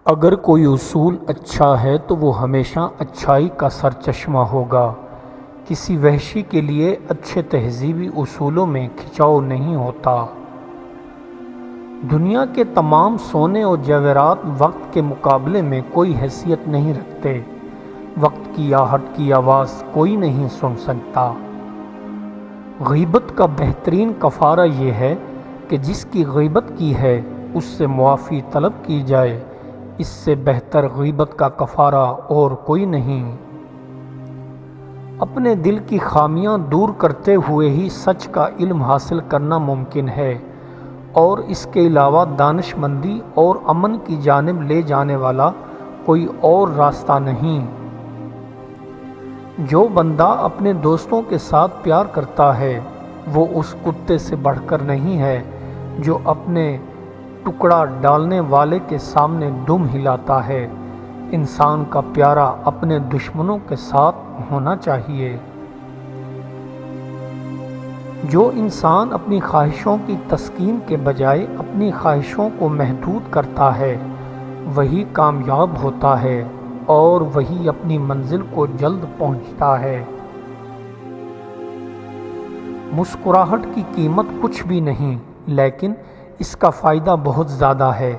اگر کوئی اصول اچھا ہے تو وہ ہمیشہ اچھائی کا سرچشمہ ہوگا۔ کسی وحشی کے لیے اچھے تہذیبی اصولوں میں کھچاؤ نہیں ہوتا۔ دنیا کے تمام سونے اور جواہرات وقت کے مقابلے میں کوئی حیثیت نہیں رکھتے۔ وقت کی آہٹ کی آواز کوئی نہیں سن سکتا۔ غیبت کا بہترین کفارہ یہ ہے کہ جس کی غیبت کی ہے اس سے معافی طلب کی جائے۔ اس سے بہتر غیبت کا کفارہ اور کوئی نہیں۔ اپنے دل کی خامیاں دور کرتے ہوئے ہی سچ کا علم حاصل کرنا ممکن ہے، اور اس کے علاوہ دانش مندی اور امن کی جانب لے جانے والا کوئی اور راستہ نہیں۔ جو بندہ اپنے دوستوں کے ساتھ پیار کرتا ہے وہ اس کتے سے بڑھ کر نہیں ہے جو اپنے ٹکڑا ڈالنے والے کے سامنے دم ہلاتا ہے۔ انسان کا پیارا اپنے دشمنوں کے ساتھ ہونا چاہیے۔ جو انسان اپنی خواہشوں کی تسکین کے بجائے اپنی خواہشوں کو محدود کرتا ہے وہی کامیاب ہوتا ہے اور وہی اپنی منزل کو جلد پہنچتا ہے۔ مسکراہٹ کی قیمت کچھ بھی نہیں، لیکن اس کا فائدہ بہت زیادہ ہے۔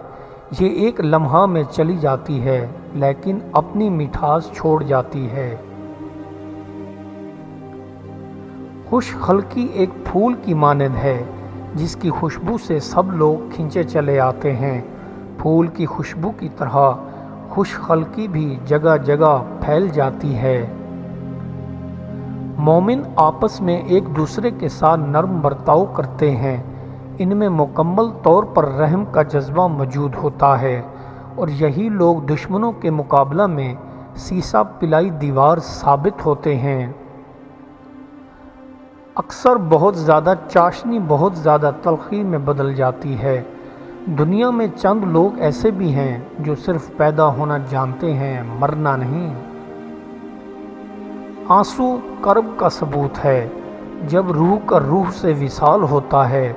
یہ ایک لمحہ میں چلی جاتی ہے لیکن اپنی مٹھاس چھوڑ جاتی ہے۔ خوش خلقی ایک پھول کی مانند ہے جس کی خوشبو سے سب لوگ کھنچے چلے آتے ہیں۔ پھول کی خوشبو کی طرح خوش خلقی بھی جگہ جگہ پھیل جاتی ہے۔ مومن آپس میں ایک دوسرے کے ساتھ نرم برتاؤ کرتے ہیں۔ ان میں مکمل طور پر رحم کا جذبہ موجود ہوتا ہے، اور یہی لوگ دشمنوں کے مقابلہ میں سیسا پلائی دیوار ثابت ہوتے ہیں۔ اکثر بہت زیادہ چاشنی بہت زیادہ تلخی میں بدل جاتی ہے۔ دنیا میں چند لوگ ایسے بھی ہیں جو صرف پیدا ہونا جانتے ہیں، مرنا نہیں۔ آنسو کرب کا ثبوت ہے۔ جب روح کا روح سے وصال ہوتا ہے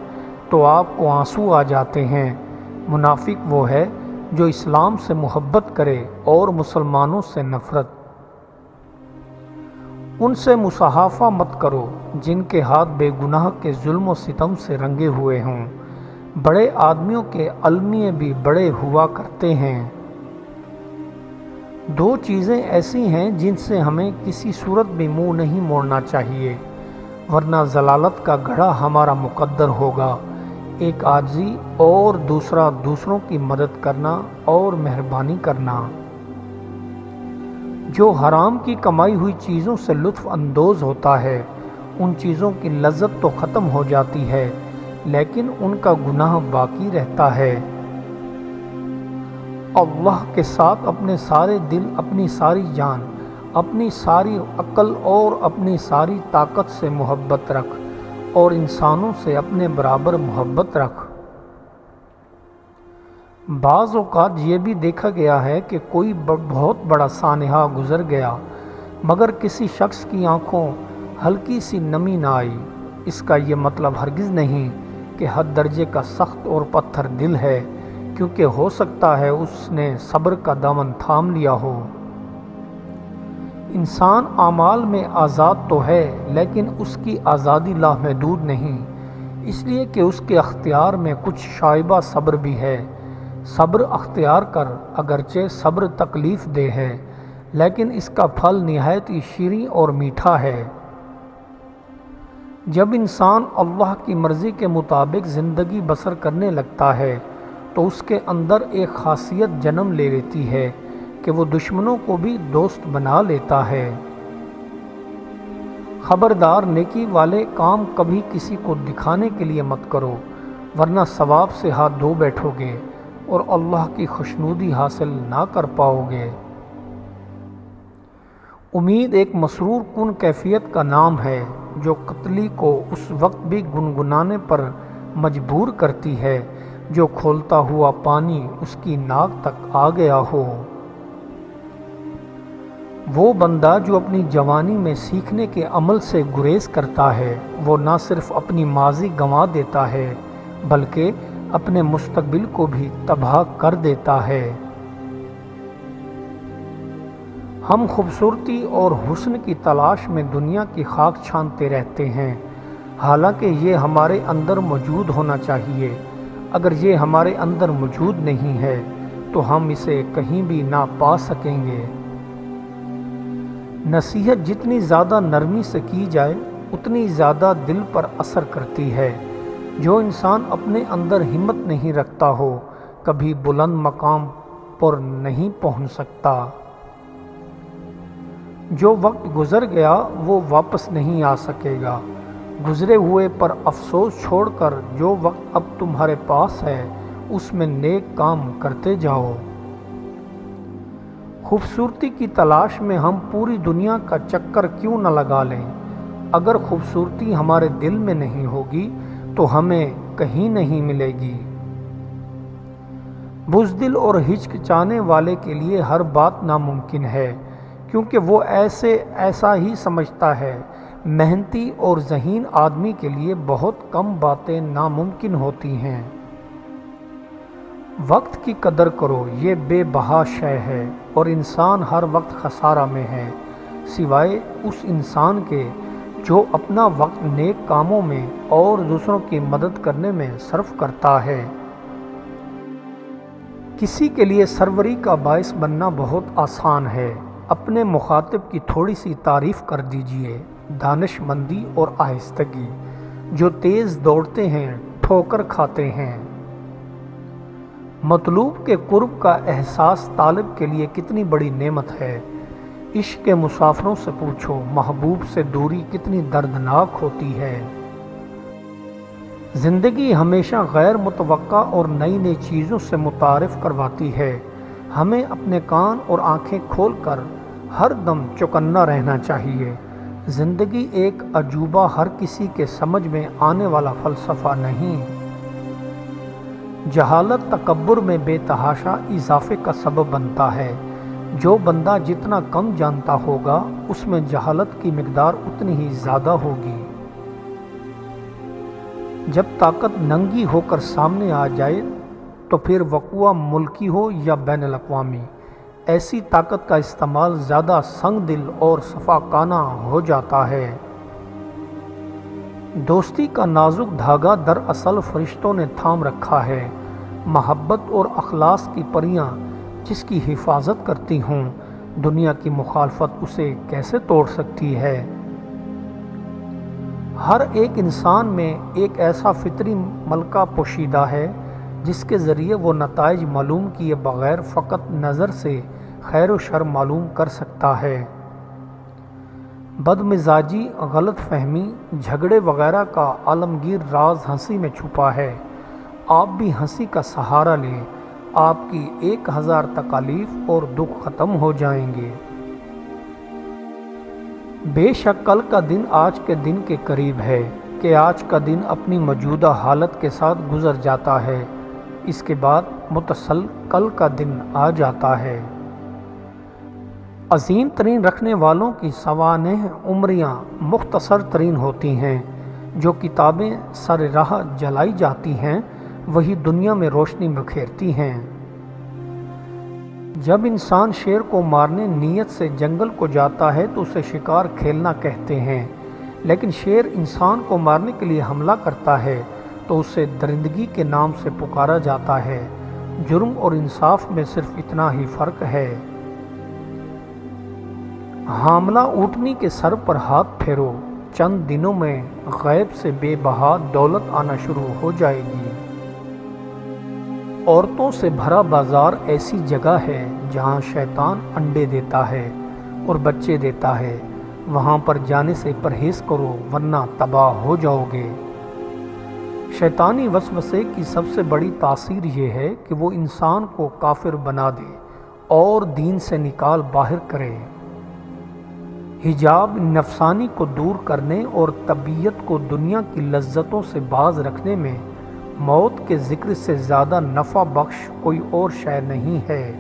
تو آپ کو آنسو آ جاتے ہیں۔ منافق وہ ہے جو اسلام سے محبت کرے اور مسلمانوں سے نفرت۔ ان سے مصاحفہ مت کرو جن کے ہاتھ بے گناہ کے ظلم و ستم سے رنگے ہوئے ہوں۔ بڑے آدمیوں کے المیے بھی بڑے ہوا کرتے ہیں۔ دو چیزیں ایسی ہیں جن سے ہمیں کسی صورت بھی منہ نہیں موڑنا چاہیے، ورنہ ضلالت کا گڑھا ہمارا مقدر ہوگا۔ ایک عاجزی اور دوسرا دوسروں کی مدد کرنا اور مہربانی کرنا۔ جو حرام کی کمائی ہوئی چیزوں سے لطف اندوز ہوتا ہے ان چیزوں کی لذت تو ختم ہو جاتی ہے لیکن ان کا گناہ باقی رہتا ہے۔ اللہ کے ساتھ اپنے سارے دل، اپنی ساری جان، اپنی ساری عقل اور اپنی ساری طاقت سے محبت رکھ، اور انسانوں سے اپنے برابر محبت رکھ۔ بعض اوقات یہ بھی دیکھا گیا ہے کہ کوئی بہت بڑا سانحہ گزر گیا مگر کسی شخص کی آنکھوں ہلکی سی نمی نہ آئی۔ اس کا یہ مطلب ہرگز نہیں کہ حد درجے کا سخت اور پتھر دل ہے، کیونکہ ہو سکتا ہے اس نے صبر کا دامن تھام لیا ہو۔ انسان اعمال میں آزاد تو ہے لیکن اس کی آزادی لامحدود نہیں، اس لیے کہ اس کے اختیار میں کچھ شائبہ صبر بھی ہے۔ صبر اختیار کر، اگرچہ صبر تکلیف دہ ہے لیکن اس کا پھل نہایت ہی شیریں اور میٹھا ہے۔ جب انسان اللہ کی مرضی کے مطابق زندگی بسر کرنے لگتا ہے تو اس کے اندر ایک خاصیت جنم لے لیتی ہے کہ وہ دشمنوں کو بھی دوست بنا لیتا ہے۔ خبردار، نیکی والے کام کبھی کسی کو دکھانے کے لیے مت کرو، ورنہ ثواب سے ہاتھ دھو بیٹھو گے اور اللہ کی خوشنودی حاصل نہ کر پاؤ گے۔ امید ایک مسرور کن کیفیت کا نام ہے جو قتلی کو اس وقت بھی گنگنانے پر مجبور کرتی ہے جو کھولتا ہوا پانی اس کی ناک تک آ گیا ہو۔ وہ بندہ جو اپنی جوانی میں سیکھنے کے عمل سے گریز کرتا ہے وہ نہ صرف اپنی ماضی گنوا دیتا ہے بلکہ اپنے مستقبل کو بھی تباہ کر دیتا ہے۔ ہم خوبصورتی اور حسن کی تلاش میں دنیا کی خاک چھانتے رہتے ہیں، حالانکہ یہ ہمارے اندر موجود ہونا چاہیے۔ اگر یہ ہمارے اندر موجود نہیں ہے تو ہم اسے کہیں بھی نہ پا سکیں گے۔ نصیحت جتنی زیادہ نرمی سے کی جائے اتنی زیادہ دل پر اثر کرتی ہے۔ جو انسان اپنے اندر ہمت نہیں رکھتا ہو کبھی بلند مقام پر نہیں پہنچ سکتا۔ جو وقت گزر گیا وہ واپس نہیں آ سکے گا۔ گزرے ہوئے پر افسوس چھوڑ کر جو وقت اب تمہارے پاس ہے اس میں نیک کام کرتے جاؤ۔ خوبصورتی کی تلاش میں ہم پوری دنیا کا چکر کیوں نہ لگا لیں، اگر خوبصورتی ہمارے دل میں نہیں ہوگی تو ہمیں کہیں نہیں ملے گی۔ بزدل اور ہچکچانے والے کے لیے ہر بات ناممکن ہے، کیونکہ وہ ایسا ہی سمجھتا ہے۔ محنتی اور ذہین آدمی کے لیے بہت کم باتیں ناممکن ہوتی ہیں۔ وقت کی قدر کرو، یہ بے بہا شے ہے اور انسان ہر وقت خسارہ میں ہے، سوائے اس انسان کے جو اپنا وقت نیک کاموں میں اور دوسروں کی مدد کرنے میں صرف کرتا ہے۔ کسی کے لیے سروری کا باعث بننا بہت آسان ہے۔ اپنے مخاطب کی تھوڑی سی تعریف کر دیجئے۔ دانش مندی اور آہستگی۔ جو تیز دوڑتے ہیں ٹھوکر کھاتے ہیں۔ مطلوب کے قرب کا احساس طالب کے لیے کتنی بڑی نعمت ہے۔ عشق کے مسافروں سے پوچھو محبوب سے دوری کتنی دردناک ہوتی ہے۔ زندگی ہمیشہ غیر متوقع اور نئی نئی چیزوں سے متعارف کرواتی ہے۔ ہمیں اپنے کان اور آنکھیں کھول کر ہر دم چوکنا رہنا چاہیے۔ زندگی ایک عجوبہ ہر کسی کے سمجھ میں آنے والا فلسفہ نہیں۔ جہالت تکبر میں بے تحاشا اضافے کا سبب بنتا ہے۔ جو بندہ جتنا کم جانتا ہوگا اس میں جہالت کی مقدار اتنی ہی زیادہ ہوگی۔ جب طاقت ننگی ہو کر سامنے آ جائے تو پھر وقوع ملکی ہو یا بین الاقوامی، ایسی طاقت کا استعمال زیادہ سنگ دل اور صفاقانہ ہو جاتا ہے۔ دوستی کا نازک دھاگا دراصل فرشتوں نے تھام رکھا ہے۔ محبت اور اخلاص کی پریاں جس کی حفاظت کرتی ہوں، دنیا کی مخالفت اسے کیسے توڑ سکتی ہے؟ ہر ایک انسان میں ایک ایسا فطری ملکہ پوشیدہ ہے جس کے ذریعے وہ نتائج معلوم کیے بغیر فقط نظر سے خیر و شر معلوم کر سکتا ہے۔ بد مزاجی، غلط فہمی، جھگڑے وغیرہ کا عالمگیر راز ہنسی میں چھپا ہے۔ آپ بھی ہنسی کا سہارا لیں، آپ کی 1000 تکالیف اور دکھ ختم ہو جائیں گے۔ بے شک کل کا دن آج کے دن کے قریب ہے کہ آج کا دن اپنی موجودہ حالت کے ساتھ گزر جاتا ہے، اس کے بعد متصل کل کا دن آ جاتا ہے۔ عظیم ترین رکھنے والوں کی سوانح عمریاں مختصر ترین ہوتی ہیں۔ جو کتابیں سر راہ جلائی جاتی ہیں وہی دنیا میں روشنی بکھیرتی ہیں۔ جب انسان شیر کو مارنے نیت سے جنگل کو جاتا ہے تو اسے شکار کھیلنا کہتے ہیں، لیکن شیر انسان کو مارنے کے لیے حملہ کرتا ہے تو اسے درندگی کے نام سے پکارا جاتا ہے۔ جرم اور انصاف میں صرف اتنا ہی فرق ہے۔ حاملہ اونٹنی کے سر پر ہاتھ پھیرو، چند دنوں میں غیب سے بے بہا دولت آنا شروع ہو جائے گی۔ عورتوں سے بھرا بازار ایسی جگہ ہے جہاں شیطان انڈے دیتا ہے اور بچے دیتا ہے، وہاں پر جانے سے پرہیز کرو ورنہ تباہ ہو جاؤ گے۔ شیطانی وسوسے کی سب سے بڑی تاثیر یہ ہے کہ وہ انسان کو کافر بنا دے اور دین سے نکال باہر کرے۔ حجاب نفسانی کو دور کرنے اور طبیعت کو دنیا کی لذتوں سے باز رکھنے میں موت کے ذکر سے زیادہ نفع بخش کوئی اور شے نہیں ہے۔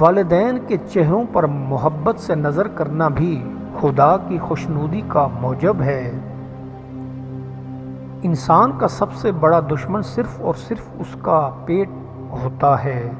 والدین کے چہروں پر محبت سے نظر کرنا بھی خدا کی خوشنودی کا موجب ہے۔ انسان کا سب سے بڑا دشمن صرف اور صرف اس کا پیٹ ہوتا ہے۔